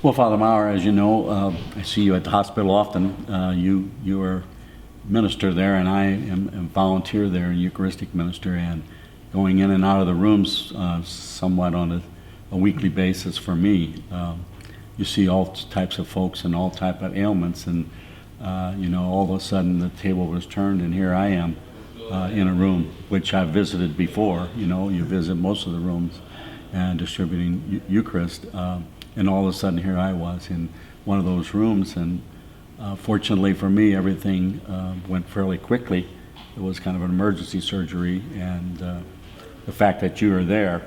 Well, Father Maurer, as you know, I see you at the hospital often. You are minister there, and I am a volunteer there, Eucharistic minister, and going in and out of the rooms somewhat on a weekly basis for me. You see all types of folks and all type of ailments, and all of a sudden the table was turned, and here I am in a room which I've visited before. You visit most of the rooms and distributing Eucharist, and all of a sudden here I was in one of those rooms, and fortunately for me, everything went fairly quickly. It was kind of an emergency surgery, and the fact that you are there,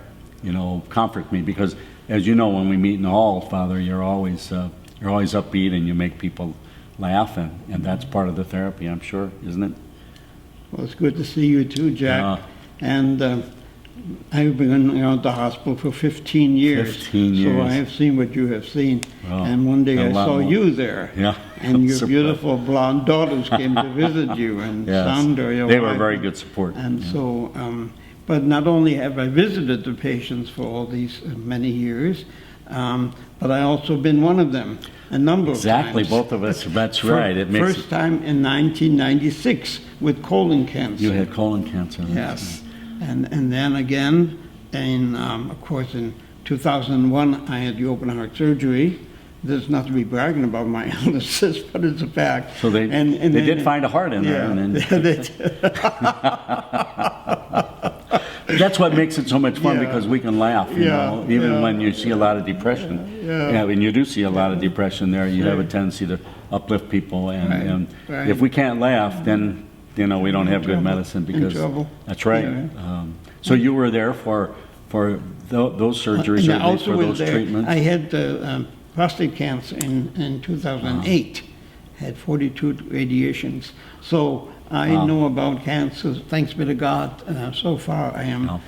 comforts me, because as you know, when we meet in the hall, Father, you're always upbeat, and you make people laugh, and that's part of the therapy, I'm sure, isn't it? Well, it's good to see you too, Jack. And I've been at the hospital for 15 years. 15 years. So I have seen what you have seen. Well, and one day I saw more. you there. Yeah. And your beautiful blonde daughters came to visit you. And Yes. Sandra, your They were wife. very good support. And so, but not only have I visited the patients for all these many years, but I also been one of them a number of times. Exactly, both of us. That's right. It makes First time in 1996 with colon cancer. You had colon cancer. Yes. And then again, of course, in 2001, I had the open heart surgery. There's not to be bragging about my illnesses, but it's a fact. So they did find a heart in there. Yeah, And they then, that's what makes it so much fun, Yeah. because we can laugh, Yeah, even yeah. when you see a lot of depression. Yeah. When you do see a lot of depression there, you have a tendency to uplift people. And Right. if we can't laugh, then, we don't have good trouble. medicine, In because trouble. that's right. Yeah. So you were there for those surgeries, And or I at least also for was those there. treatments? I had prostate cancer in 2008. Had 42 radiations. So I know about cancer. Thanks be to God. So far, I am.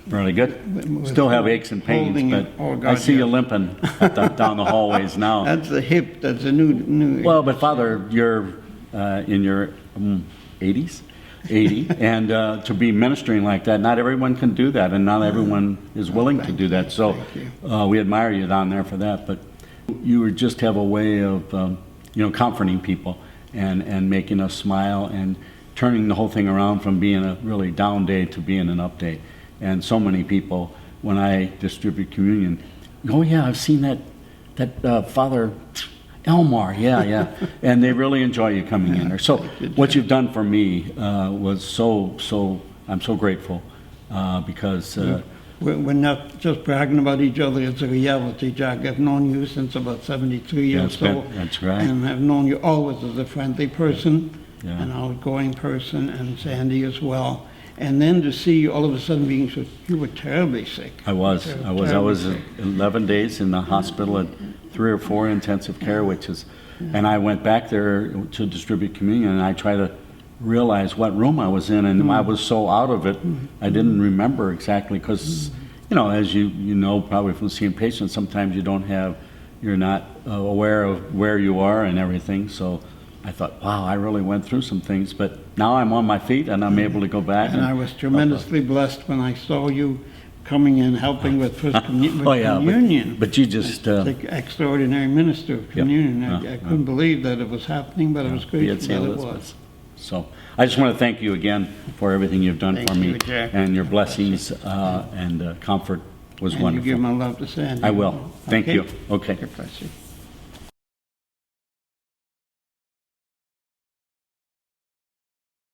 Really good. With Still have aches and pains, holding but it. Oh, I God, see yeah. you limping down the hallways now. That's the hip. That's a new. Well, but Father, you're in your 80s, 80, and to be ministering like that, not everyone can do that, and not everyone is willing to do that. So we admire you down there for that. But you just have a way of, comforting people and making us smile and turning the whole thing around from being a really down day to being an up day. And so many people, when I distribute communion, oh yeah, I've seen that Father Elmar, yeah, and they really enjoy you coming in there. So what you've done for me was so. I'm so grateful because We're not just bragging about each other. It's a reality, Jack. I've known you since about 73 years old. That's right. And I've known you always as a friendly person, Yeah. an outgoing person, and Sandy as well. And then to see you all of a sudden being so, you were terribly sick. I was 11 days in the hospital at 3 or 4 intensive care, and I went back there to distribute communion, and I tried to realize what room I was in, and I was so out of it, I didn't remember exactly, because, as you know, probably from seeing patients, sometimes you're not aware of where you are and everything, so I thought, wow, I really went through some things, but now I'm on my feet, and I'm able to go back. And I was tremendously blessed when I saw you coming in, helping with communion. But you just... The extraordinary minister of communion. I couldn't believe that it was happening, but I was grateful that it was. So I just want to thank you again for everything you've done for me, you, Jack. and your blessings and comfort was And wonderful. you give my love to Sandy. I will. Thank Okay? you. Okay. God bless you.